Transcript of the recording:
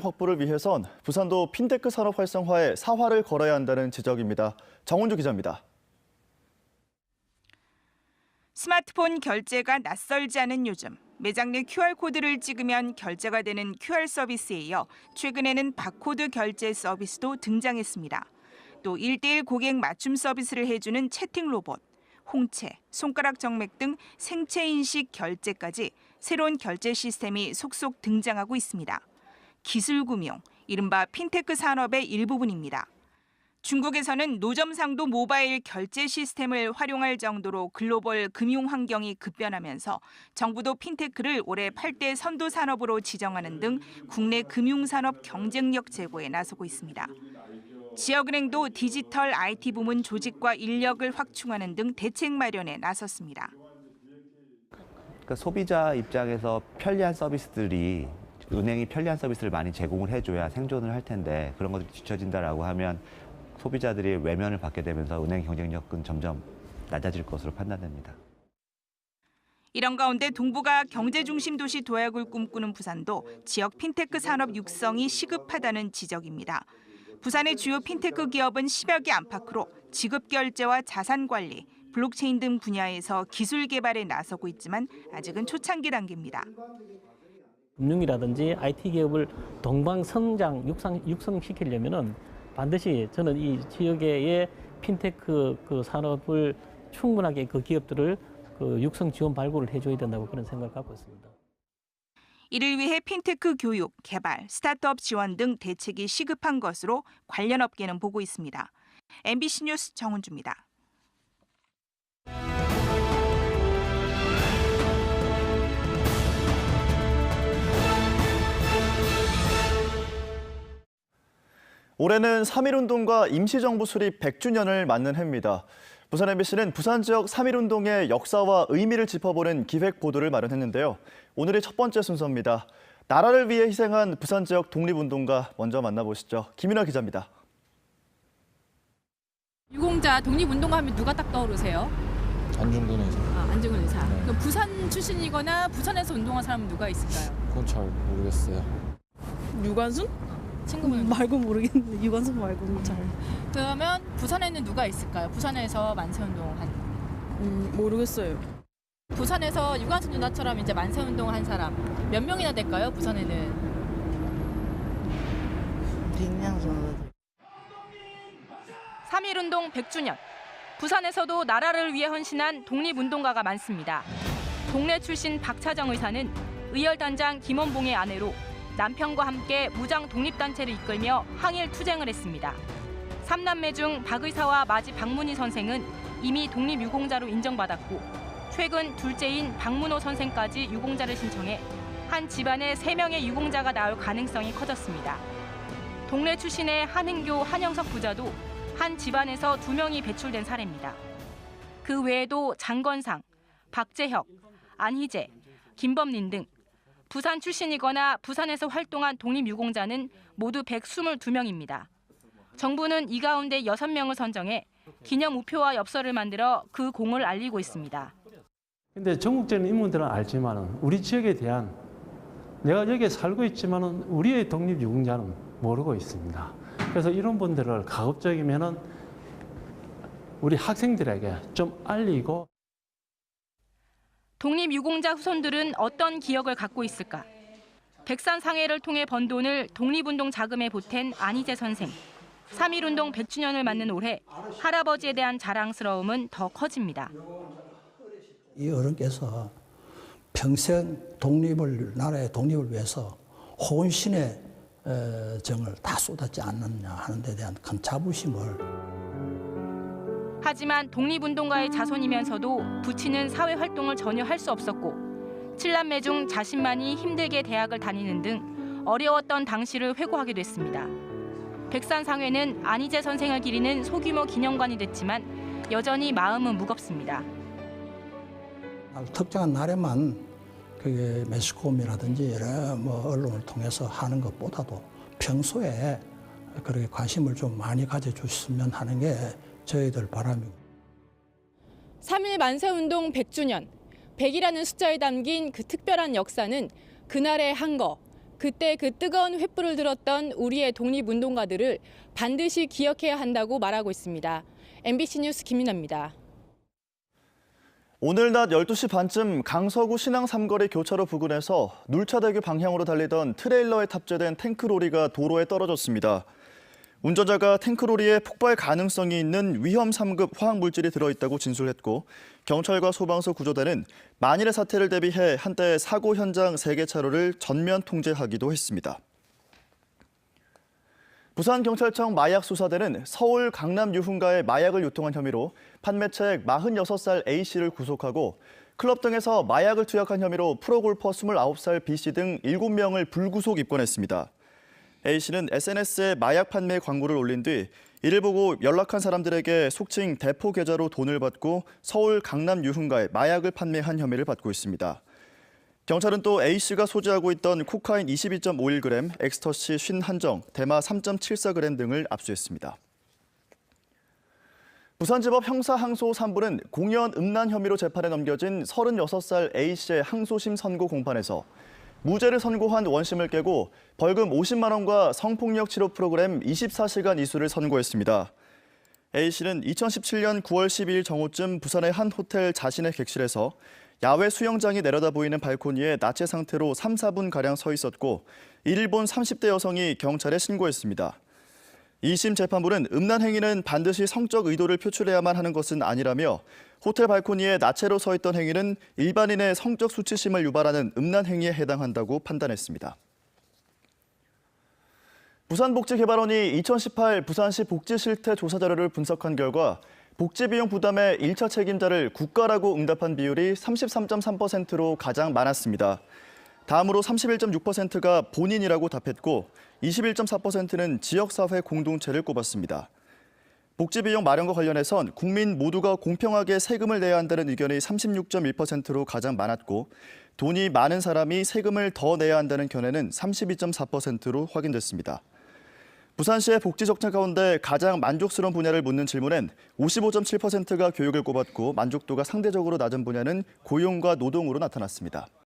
확보를 위해선 부산도 핀테크 산업 활성화에 사활을 걸어야 한다는 지적입니다. 정은주 기자입니다. 스마트폰 결제가 낯설지 않은 요즘, 매장 내 QR코드를 찍으면 결제가 되는 QR 서비스에 이어 최근에는 바코드 결제 서비스도 등장했습니다. 또 1:1 고객 맞춤 서비스를 해주는 채팅 로봇, 홍채, 손가락 정맥 등 생체 인식 결제까지 새로운 결제 시스템이 속속 등장하고 있습니다. 기술 금융, 이른바 핀테크 산업의 일부분입니다. 중국에서는 노점상도 모바일 결제 시스템을 활용할 정도로 글로벌 금융 환경이 급변하면서 정부도 핀테크를 올해 8대 선도 산업으로 지정하는 등 국내 금융산업 경쟁력 제고에 나서고 있습니다. 지역은행도 디지털 IT 부문 조직과 인력을 확충하는 등 대책 마련에 나섰습니다. 그러니까 소비자 입장에서 편리한 서비스들이 은행이 편리한 서비스를 많이 제공을 해줘야 생존을 할 텐데 그런 것들이 뒤처진다라고 하면 소비자들이 외면을 받게 되면서 은행 경쟁력은 점점 낮아질 것으로 판단됩니다. 이런 가운데 동부가 경제 중심 도시 도약을 꿈꾸는 부산도 지역 핀테크 산업 육성이 시급하다는 지적입니다. 부산의 주요 핀테크 기업은 10여 개 안팎으로 지급 결제와 자산 관리, 블록체인 등 분야에서 기술 개발에 나서고 있지만 아직은 초창기 단계입니다. 금융이라든지 IT 기업을 동방 성장 육성시키려면은 반드시 저는 이 지역의 핀테크 산업을 충분하게 그 기업들을 육성 지원 발굴을 해줘야 된다고 그런 생각을 갖고 있습니다. 이를 위해 핀테크 교육, 개발, 스타트업 지원 등 대책이 시급한 것으로 관련 업계는 보고 있습니다. MBC 뉴스 정은주입니다. 올해는 3.1운동과 임시정부 수립 100주년을 맞는 해입니다. 부산 MBC는 부산 지역 3.1운동의 역사와 의미를 짚어보는 기획 보도를 마련했는데요. 오늘의 첫 번째 순서입니다. 나라를 위해 희생한 부산 지역 독립운동가 먼저 만나보시죠. 김윤아 기자입니다. 유공자 독립운동가 하면 누가 딱 떠오르세요? 안중근 의사. 안중근 의사. 네. 그럼 부산 출신이거나 부산에서 운동한 사람은 누가 있을까요? 그건 잘 모르겠어요. 유관순? 친구분 말고 모르겠는데 유관순 말고는 잘 그러면 부산에는 누가 있을까요? 부산에서 만세운동한 모르겠어요. 부산에서 유관순 누나처럼 이제 만세운동을 한 사람 몇 명이나 될까요? 부산에는 100명 정도. 3.1운동 100주년. 부산에서도 나라를 위해 헌신한 독립운동가가 많습니다. 동래 출신 박차정 의사는 의열단장 김원봉의 아내로 남편과 함께 무장 독립단체를 이끌며 항일 투쟁을 했습니다. 3남매 중 박 의사와 마지 박문희 선생은 이미 독립유공자로 인정받았고 최근 둘째인 박문호 선생까지 유공자를 신청해 한 집안에 3명의 유공자가 나올 가능성이 커졌습니다. 동래 출신의 한흥교 한영석 부자도 한 집안에서 2명이 배출된 사례입니다. 그 외에도 장건상, 박재혁, 안희재, 김범린 등 부산 출신이거나 부산에서 활동한 독립유공자는 모두 122명입니다. 정부는 이 가운데 6명을 선정해 기념 우표와 엽서를 만들어 그 공을 알리고 있습니다. 근데 전국적인 인물들은 알지만은 우리 지역에 대한 내가 여기에 살고 있지만은 우리의 독립유공자는 모르고 있습니다. 그래서 이런 분들을 가급적이면은 우리 학생들에게 좀 알리고. 독립유공자 후손들은 어떤 기억을 갖고 있을까? 백산상회를 통해 번 돈을 독립운동 자금에 보탠 안희재 선생. 3.1운동 100주년을 맞는 올해 할아버지에 대한 자랑스러움은 더 커집니다. 이 어른께서 평생 나라의 독립을 위해서 혼신의 정을 다 쏟았지 않느냐 하는 데 대한 큰 자부심을. 하지만 독립운동가의 자손이면서도 부친은 사회활동을 전혀 할 수 없었고 7남매 중 자신만이 힘들게 대학을 다니는 등 어려웠던 당시를 회고하게 됐습니다. 백산상회는 안희재 선생을 기리는 소규모 기념관이 됐지만 여전히 마음은 무겁습니다. 특정한 날에만 그게 매스컴이라든지 여러 언론을 통해서 하는 것보다도 평소에 그렇게 관심을 좀 많이 가져주셨으면 하는 게 저희들 바람이고. 3.1 만세운동 100주년. 100이라는 숫자에 담긴 그 특별한 역사는 그날의 한 거, 그때 그 뜨거운 횃불을 들었던 우리의 독립운동가들을 반드시 기억해야 한다고 말하고 있습니다. MBC 뉴스 김민아입니다. 오늘 낮 12시 반쯤 강서구 신항 삼거리 교차로 부근에서 눌차대교 방향으로 달리던 트레일러에 탑재된 탱크로리가 도로에 떨어졌습니다. 운전자가 탱크로리에 폭발 가능성이 있는 위험 3급 화학물질이 들어있다고 진술했고 경찰과 소방서 구조대는 만일의 사태를 대비해 한때 사고 현장 3개 차로를 전면 통제하기도 했습니다. 부산경찰청 마약수사대는 서울 강남 유흥가에 마약을 유통한 혐의로 판매책 46살 A씨를 구속하고 클럽 등에서 마약을 투약한 혐의로 프로골퍼 29살 B씨 등 7명을 불구속 입건했습니다. A씨는 SNS에 마약 판매 광고를 올린 뒤 이를 보고 연락한 사람들에게 속칭 대포 계좌로 돈을 받고 서울 강남 유흥가에 마약을 판매한 혐의를 받고 있습니다. 경찰은 또 A씨가 소지하고 있던 코카인 22.51g, 엑스터시 51정, 대마 3.74g 등을 압수했습니다. 부산지법 형사항소 3부는 공연 음란 혐의로 재판에 넘겨진 36살 A씨의 항소심 선고 공판에서 무죄를 선고한 원심을 깨고 벌금 50만 원과 성폭력 치료 프로그램 24시간 이수를 선고했습니다. A씨는 2017년 9월 12일 정오쯤 부산의 한 호텔 자신의 객실에서 야외 수영장이 내려다 보이는 발코니에 나체 상태로 3, 4분가량 서 있었고 이를 본 30대 여성이 경찰에 신고했습니다. 2심 재판부는 음란 행위는 반드시 성적 의도를 표출해야만 하는 것은 아니라며 호텔 발코니에 나체로 서 있던 행위는 일반인의 성적 수치심을 유발하는 음란 행위에 해당한다고 판단했습니다. 부산복지개발원이 2018 부산시 복지 실태 조사 자료를 분석한 결과 복지 비용 부담의 1차 책임자를 국가라고 응답한 비율이 33.3%로 가장 많았습니다. 다음으로 31.6%가 본인이라고 답했고 21.4%는 지역사회 공동체를 꼽았습니다. 복지 비용 마련과 관련해선 국민 모두가 공평하게 세금을 내야 한다는 의견이 36.1%로 가장 많았고 돈이 많은 사람이 세금을 더 내야 한다는 견해는 32.4%로 확인됐습니다. 부산시의 복지 정책 가운데 가장 만족스러운 분야를 묻는 질문엔 55.7%가 교육을 꼽았고 만족도가 상대적으로 낮은 분야는 고용과 노동으로 나타났습니다.